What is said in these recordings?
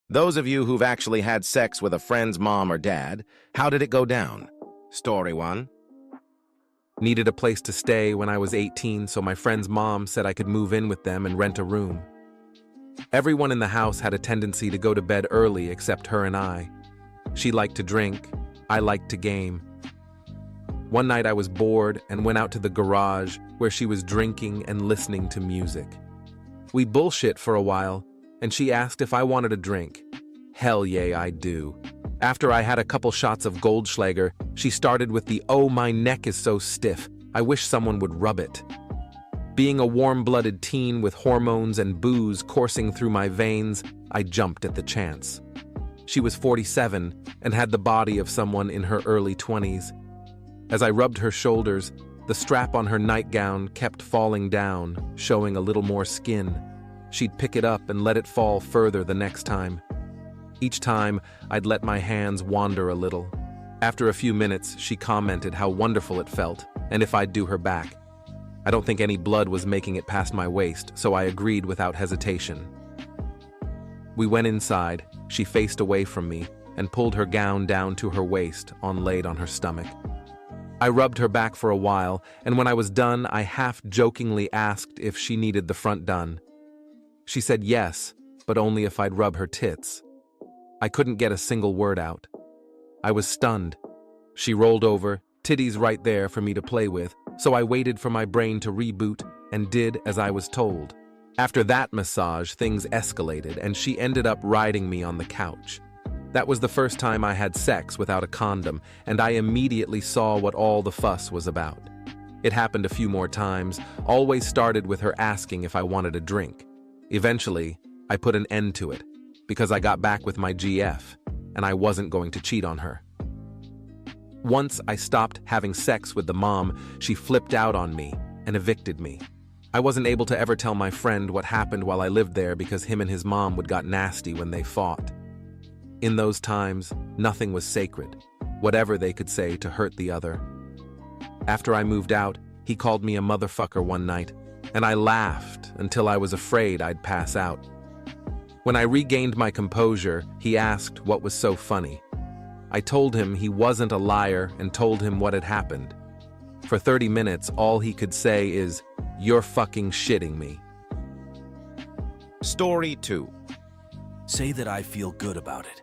Those of you who've actually had sex with a friend's mom or dad, how did it go down? Story 1. Needed a place to stay when I was 18, so my friend's mom said I could move in with them and rent a room. Everyone in the house had a tendency to go to bed early except her and I. She liked to drink, I liked to game. One night I was bored and went out to the garage where she was drinking and listening to music. We bullshit for a while, and she asked if I wanted a drink. Hell yeah, I do. After I had a couple shots of Goldschlager, she started with the "Oh, my neck is so stiff, I wish someone would rub it." Being a warm-blooded teen with hormones and booze coursing through my veins, I jumped at the chance. She was 47 and had the body of someone in her early 20s. As I rubbed her shoulders, the strap on her nightgown kept falling down, showing a little more skin. She'd pick it up and let it fall further the next time. Each time, I'd let my hands wander a little. After a few minutes, she commented how wonderful it felt, and if I'd do her back. I don't think any blood was making it past my waist, so I agreed without hesitation. We went inside, she faced away from me, and pulled her gown down to her waist, laid on her stomach. I rubbed her back for a while, and when I was done, I half-jokingly asked if she needed the front done. She said yes, but only if I'd rub her tits. I couldn't get a single word out. I was stunned. She rolled over, titties right there for me to play with, so I waited for my brain to reboot and did as I was told. After that massage, things escalated, and she ended up riding me on the couch. That was the first time I had sex without a condom, and I immediately saw what all the fuss was about. It happened a few more times, always started with her asking if I wanted a drink. Eventually, I put an end to it, because I got back with my GF, and I wasn't going to cheat on her. Once I stopped having sex with the mom, she flipped out on me and evicted me. I wasn't able to ever tell my friend what happened while I lived there because him and his mom would got nasty when they fought. In those times, nothing was sacred, whatever they could say to hurt the other. After I moved out, he called me a motherfucker one night, and I laughed until I was afraid I'd pass out. When I regained my composure, he asked what was so funny. I told him he wasn't a liar and told him what had happened. For 30 minutes, all he could say is, "You're fucking shitting me." Story 2. Say that I feel good about it.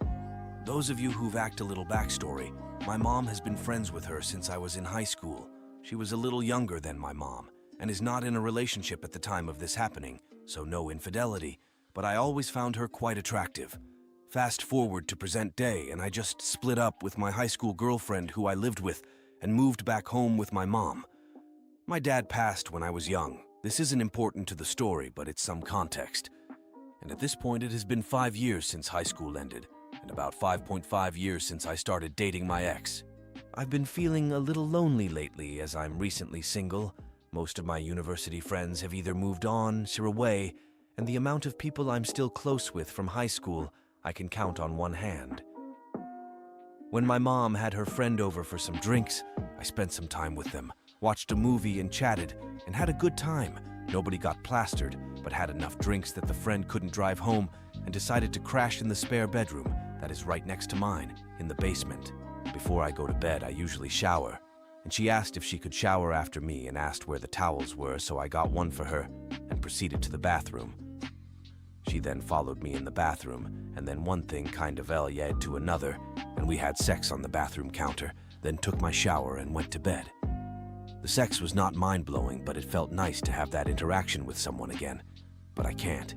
Those of you who've act a little backstory, my mom has been friends with her since I was in high school. She was a little younger than my mom and is not in a relationship at the time of this happening, so no infidelity, but I always found her quite attractive. Fast forward to present day, and I just split up with my high school girlfriend who I lived with and moved back home with my mom. My dad passed when I was young. This isn't important to the story, but it's some context. And at this point, it has been 5 years since high school ended, and about 5.5 years since I started dating my ex. I've been feeling a little lonely lately as I'm recently single. Most of my university friends have either moved on or away, and the amount of people I'm still close with from high school I can count on one hand. When my mom had her friend over for some drinks, I spent some time with them, watched a movie and chatted, and had a good time. Nobody got plastered, but had enough drinks that the friend couldn't drive home and decided to crash in the spare bedroom that is right next to mine, in the basement. Before I go to bed, I usually shower, and she asked if she could shower after me and asked where the towels were, so I got one for her and proceeded to the bathroom. She then followed me in the bathroom, and then one thing kind of led to another, and we had sex on the bathroom counter, then took my shower and went to bed. The sex was not mind-blowing, but it felt nice to have that interaction with someone again. But I can't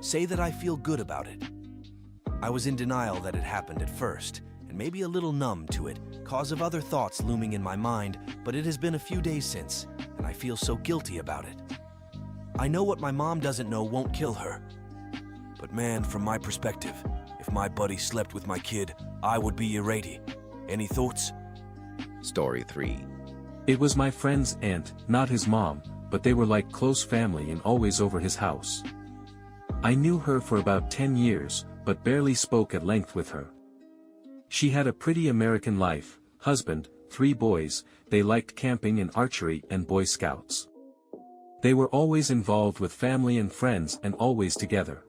say that I feel good about it. I was in denial that it happened at first, and maybe a little numb to it, cause of other thoughts looming in my mind, but it has been a few days since, and I feel so guilty about it. I know what my mom doesn't know won't kill her. But man, from my perspective, if my buddy slept with my kid, I would be irate. Any thoughts? Story 3. It was my friend's aunt, not his mom, but they were like close family and always over his house. I knew her for about 10 years, but barely spoke at length with her. She had a pretty American life, husband, 3 boys, they liked camping and archery and Boy Scouts. They were always involved with family and friends and always together.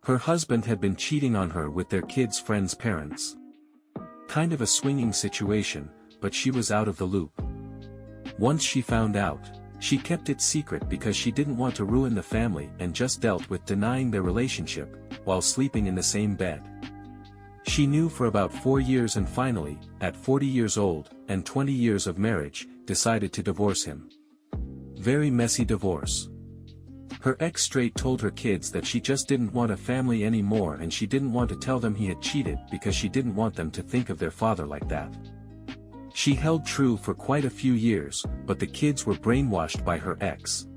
Her husband had been cheating on her with their kids' friends' parents. Kind of a swinging situation, but she was out of the loop. Once she found out, she kept it secret because she didn't want to ruin the family and just dealt with denying their relationship, while sleeping in the same bed. She knew for about 4 years and finally, at 40 years old, and 20 years of marriage, decided to divorce him. Very messy divorce. Her ex straight told her kids that she just didn't want a family anymore and she didn't want to tell them he had cheated because she didn't want them to think of their father like that. She held true for quite a few years, but the kids were brainwashed by her ex.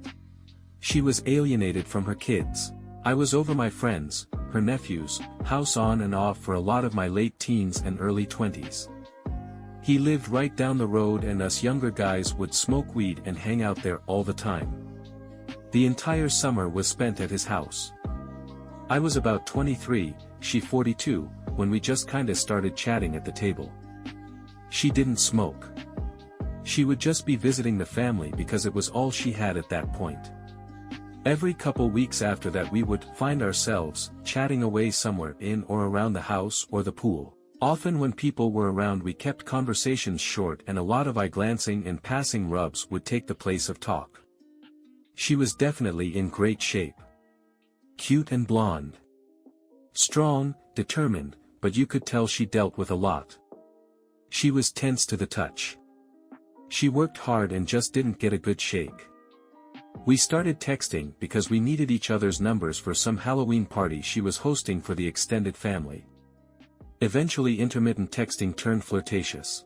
She was alienated from her kids. I was over my friends, her nephews, house on and off for a lot of my late teens and early 20s. He lived right down the road and us younger guys would smoke weed and hang out there all the time. The entire summer was spent at his house. I was about 23, she 42, when we just kinda started chatting at the table. She didn't smoke. She would just be visiting the family because it was all she had at that point. Every couple weeks after that we would find ourselves chatting away somewhere in or around the house or the pool. Often when people were around we kept conversations short and a lot of eye-glancing and passing rubs would take the place of talk. She was definitely in great shape. Cute and blonde. Strong, determined, but you could tell she dealt with a lot. She was tense to the touch. She worked hard and just didn't get a good shake. We started texting because we needed each other's numbers for some Halloween party she was hosting for the extended family. Eventually intermittent texting turned flirtatious.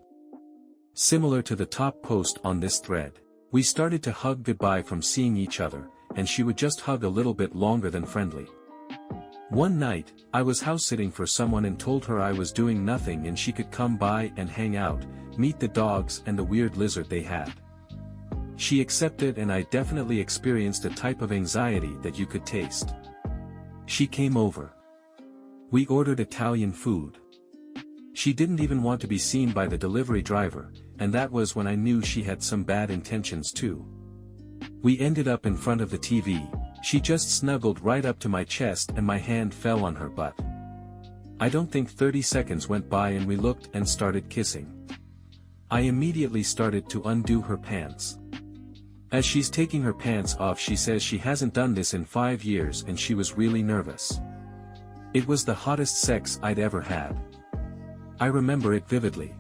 Similar to the top post on this thread, we started to hug goodbye from seeing each other, and she would just hug a little bit longer than friendly. One night, I was house-sitting for someone and told her I was doing nothing and she could come by and hang out, meet the dogs and the weird lizard they had. She accepted and I definitely experienced a type of anxiety that you could taste. She came over. We ordered Italian food. She didn't even want to be seen by the delivery driver, and that was when I knew she had some bad intentions too. We ended up in front of the TV. She just snuggled right up to my chest and my hand fell on her butt. I don't think 30 seconds went by and we looked and started kissing. I immediately started to undo her pants. As she's taking her pants off she says she hasn't done this in 5 years and she was really nervous. It was the hottest sex I'd ever had. I remember it vividly.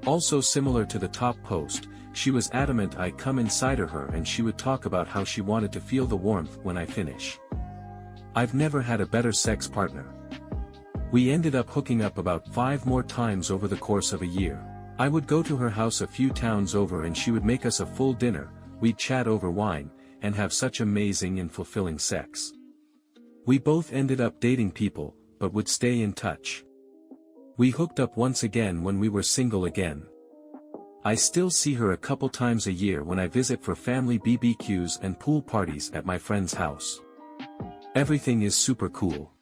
Also similar to the top post, she was adamant I come inside of her and she would talk about how she wanted to feel the warmth when I finish. I've never had a better sex partner. We ended up hooking up about 5 more times over the course of a year. I would go to her house a few towns over and she would make us a full dinner, we'd chat over wine, and have such amazing and fulfilling sex. We both ended up dating people, but would stay in touch. We hooked up once again when we were single again. I still see her a couple times a year when I visit for family BBQs and pool parties at my friend's house. Everything is super cool.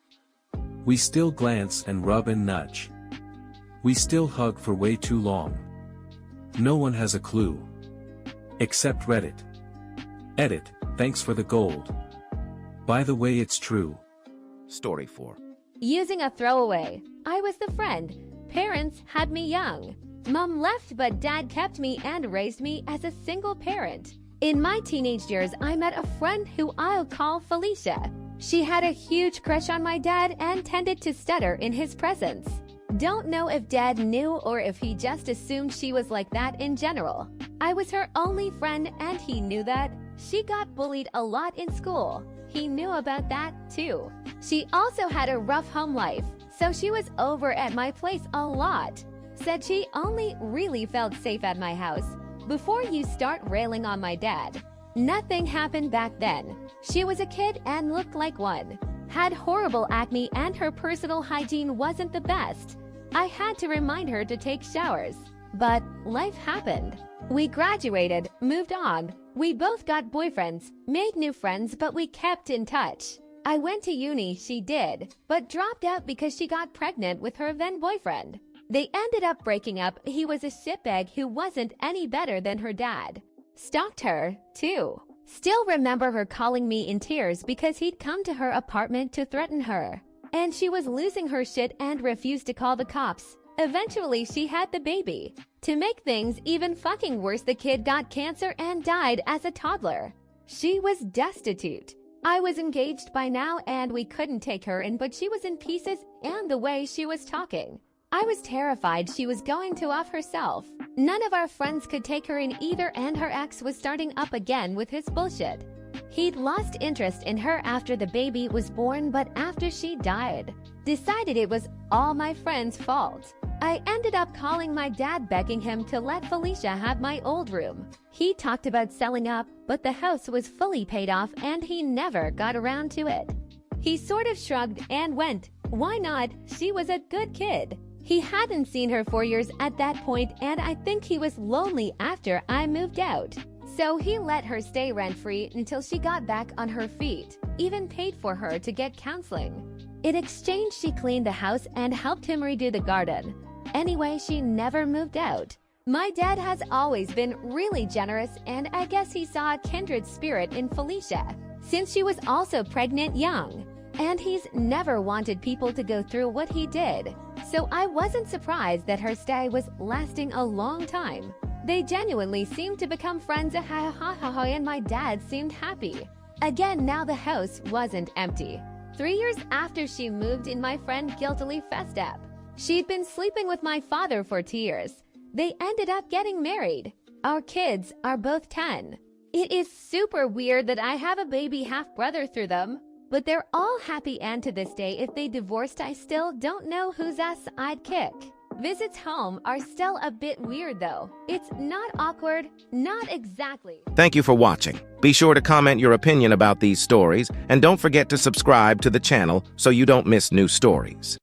We still glance and rub and nudge. We still hug for way too long. No one has a clue. Except Reddit. Edit, thanks for the gold. By the way, it's true. Story 4. Using a throwaway. I was the friend. Parents had me young. Mom left but dad kept me and raised me as a single parent. In my teenage years, I met a friend who I'll call Felicia. She had a huge crush on my dad and tended to stutter in his presence. Don't know if dad knew or if he just assumed she was like that in general. I was her only friend and he knew that. She got bullied a lot in school. He knew about that too. She also had a rough home life, so she was over at my place a lot. Said she only really felt safe at my house. Before you start railing on my dad. Nothing happened back then. She was a kid and looked like one. Had horrible acne and her personal hygiene wasn't the best. I had to remind her to take showers. But life happened. We graduated, moved on. We both got boyfriends, made new friends, but we kept in touch. I went to uni, she did, but dropped out because she got pregnant with her then boyfriend. They ended up breaking up. He was a shitbag who wasn't any better than her dad. Stalked her, too. Still remember her calling me in tears because he'd come to her apartment to threaten her. And she was losing her shit and refused to call the cops. Eventually, she had the baby. To make things even fucking worse, the kid got cancer and died as a toddler. She was destitute. I was engaged by now and we couldn't take her in, but she was in pieces and the way she was talking. I was terrified she was going to off herself. None of our friends could take her in either, and her ex was starting up again with his bullshit. He'd lost interest in her after the baby was born, but after she died, decided it was all my friend's fault. I ended up calling my dad begging him to let Felicia have my old room. He talked about selling up, but the house was fully paid off and he never got around to it. He sort of shrugged and went, "Why not? She was a good kid." He hadn't seen her for years at that point, and I think he was lonely after I moved out. So he let her stay rent-free until she got back on her feet, even paid for her to get counseling. In exchange, she cleaned the house and helped him redo the garden. Anyway, she never moved out. My dad has always been really generous, and I guess he saw a kindred spirit in Felicia, since she was also pregnant young. And he's never wanted people to go through what he did. So I wasn't surprised that her stay was lasting a long time. They genuinely seemed to become friends, and my dad seemed happy. Again, now the house wasn't empty. 3 years after she moved in, my friend guiltily fessed up. She'd been sleeping with my father for 2 years. They ended up getting married. Our kids are both 10. It is super weird that I have a baby half-brother through them. But they're all happy, and to this day, if they divorced, I still don't know whose ass I'd kick. Visits home are still a bit weird though. It's not awkward, not exactly. Thank you for watching. Be sure to comment your opinion about these stories, and don't forget to subscribe to the channel so you don't miss new stories.